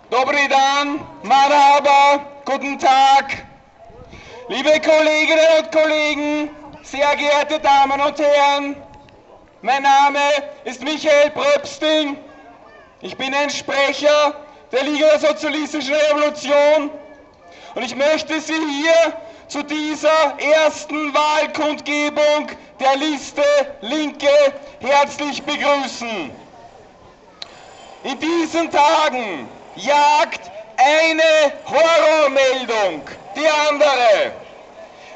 Dobry dan, Marhaba, guten Tag. Liebe Kolleginnen und Kollegen, sehr geehrte Damen und Herren, mein Name ist Michael Pröbsting. Ich bin ein Sprecher der Liga der Sozialistischen Revolution und ich möchte Sie hier zu dieser ersten Wahlkundgebung der Liste Linke herzlich begrüßen. In diesen Tagen jagt eine Horrormeldung die andere.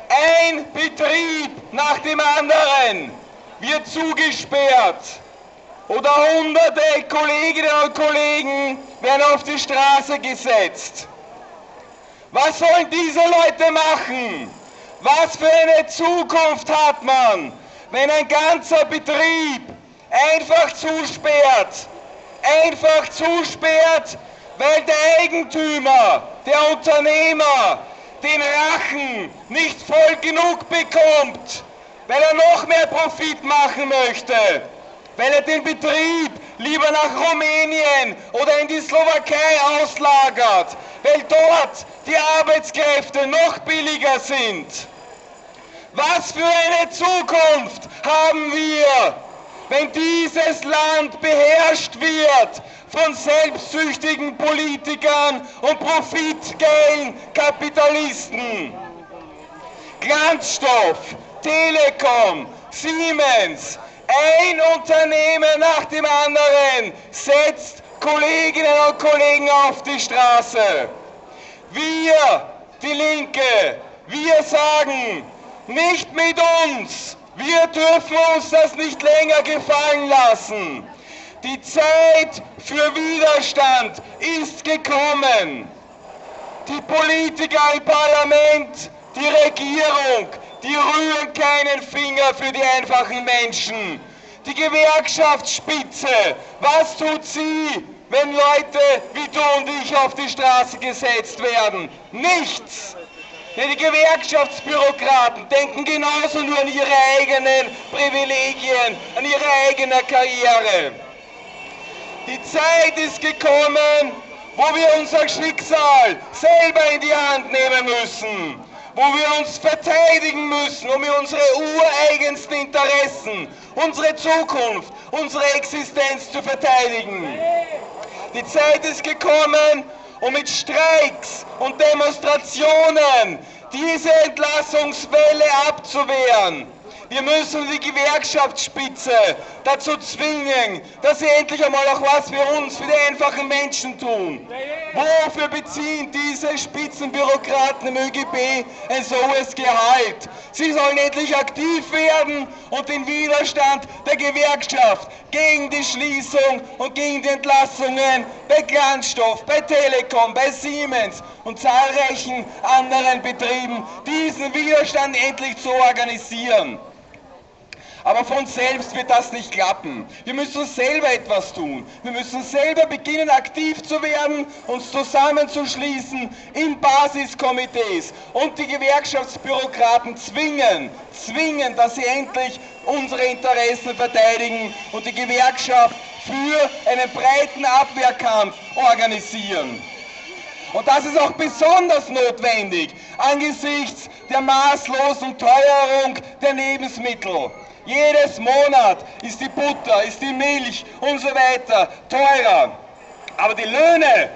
Ein Betrieb nach dem anderen wird zugesperrt oder hunderte Kolleginnen und Kollegen werden auf die Straße gesetzt. Was sollen diese Leute machen? Was für eine Zukunft hat man, wenn ein ganzer Betrieb einfach zusperrt? Einfach zusperrt, weil der Eigentümer, der Unternehmer, den Rachen nicht voll genug bekommt, weil er noch mehr Profit machen möchte, weil er den Betrieb lieber nach Rumänien oder in die Slowakei auslagert, weil dort die Arbeitskräfte noch billiger sind. Was für eine Zukunft haben wir, wenn dieses Land beherrscht wird von selbstsüchtigen Politikern und profitgeilen Kapitalisten? Glanzstoff, Telekom, Siemens, ein Unternehmen nach dem anderen setzt Kolleginnen und Kollegen auf die Straße. Wir, die Linke, wir sagen, nicht mit uns. Wir dürfen uns das nicht länger gefallen lassen. Die Zeit für Widerstand ist gekommen. Die Politiker im Parlament, die Regierung, die rühren keinen Finger für die einfachen Menschen. Die Gewerkschaftsspitze, was tut sie, wenn Leute wie du und ich auf die Straße gesetzt werden? Nichts! Ja, die Gewerkschaftsbürokraten denken genauso nur an ihre eigenen Privilegien, an ihre eigene Karriere. Die Zeit ist gekommen, wo wir unser Schicksal selber in die Hand nehmen müssen, wo wir uns verteidigen müssen, um unsere ureigensten Interessen, unsere Zukunft, unsere Existenz zu verteidigen. Die Zeit ist gekommen, um mit Streiks und Demonstrationen diese Entlassungswelle abzuwehren. Wir müssen die Gewerkschaftsspitze dazu zwingen, dass sie endlich einmal auch was für uns, für die einfachen Menschen tun. Wofür beziehen diese Spitzenbürokraten im ÖGB ein so hohes Gehalt? Sie sollen endlich aktiv werden und den Widerstand der Gewerkschaft gegen die Schließung und gegen die Entlassungen bei Glanzstoff, bei Telekom, bei Siemens und zahlreichen anderen Betrieben, diesen Widerstand endlich zu organisieren. Aber von selbst wird das nicht klappen. Wir müssen selber etwas tun. Wir müssen selber beginnen, aktiv zu werden, uns zusammenzuschließen in Basiskomitees und die Gewerkschaftsbürokraten zwingen, dass sie endlich unsere Interessen verteidigen und die Gewerkschaft für einen breiten Abwehrkampf organisieren. Und das ist auch besonders notwendig angesichts der maßlosen Teuerung der Lebensmittel. Jedes Monat ist die Butter, ist die Milch und so weiter teurer. Aber die Löhne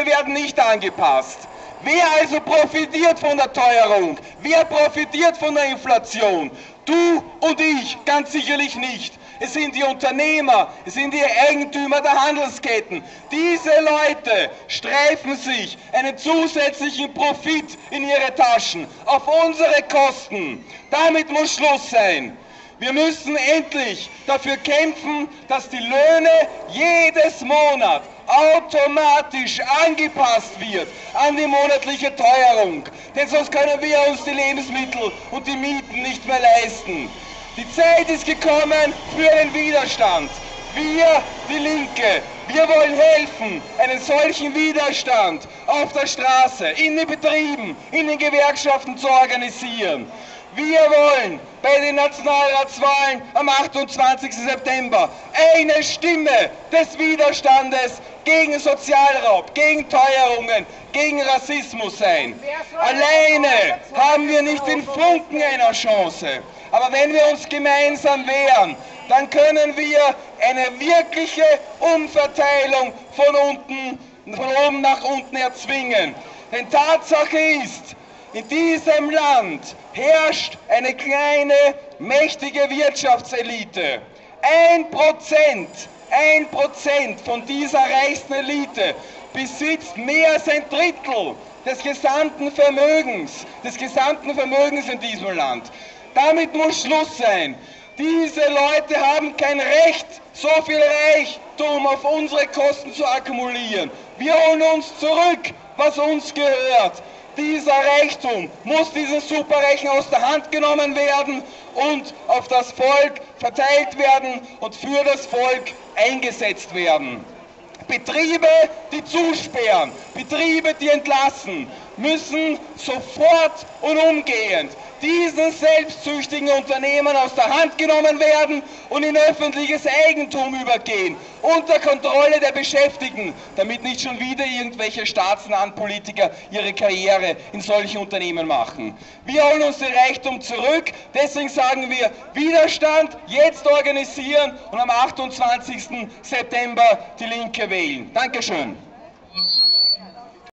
werden nicht angepasst. Wer also profitiert von der Teuerung? Wer profitiert von der Inflation? Du und ich ganz sicherlich nicht. Es sind die Unternehmer, es sind die Eigentümer der Handelsketten. Diese Leute streifen sich einen zusätzlichen Profit in ihre Taschen auf unsere Kosten. Damit muss Schluss sein. Wir müssen endlich dafür kämpfen, dass die Löhne jedes Monat automatisch angepasst wird an die monatliche Teuerung. Denn sonst können wir uns die Lebensmittel und die Mieten nicht mehr leisten. Die Zeit ist gekommen für den Widerstand. Wir, die Linke, wir wollen helfen, einen solchen Widerstand auf der Straße, in den Betrieben, in den Gewerkschaften zu organisieren. Wir wollen bei den Nationalratswahlen am 28. September eine Stimme des Widerstandes gegen Sozialraub, gegen Teuerungen, gegen Rassismus sein. Alleine haben wir nicht den Funken einer Chance. Aber wenn wir uns gemeinsam wehren, dann können wir eine wirkliche Umverteilung von oben nach unten erzwingen. Denn Tatsache ist, in diesem Land herrscht eine kleine, mächtige Wirtschaftselite. 1% von dieser reichsten Elite besitzt mehr als ein Drittel des gesamten Vermögens in diesem Land. Damit muss Schluss sein. Diese Leute haben kein Recht, so viel Reichtum auf unsere Kosten zu akkumulieren. Wir holen uns zurück, was uns gehört. Dieser Reichtum muss diesen Superreichen aus der Hand genommen werden und auf das Volk verteilt werden und für das Volk eingesetzt werden. Betriebe, die zusperren, Betriebe, die entlassen, müssen sofort und umgehend diesen selbstsüchtigen Unternehmen aus der Hand genommen werden und in öffentliches Eigentum übergehen, unter Kontrolle der Beschäftigten, damit nicht schon wieder irgendwelche staatsnahen Politiker ihre Karriere in solchen Unternehmen machen. Wir holen uns den Reichtum zurück, deswegen sagen wir, Widerstand jetzt organisieren und am 28. September die Linke wählen. Dankeschön.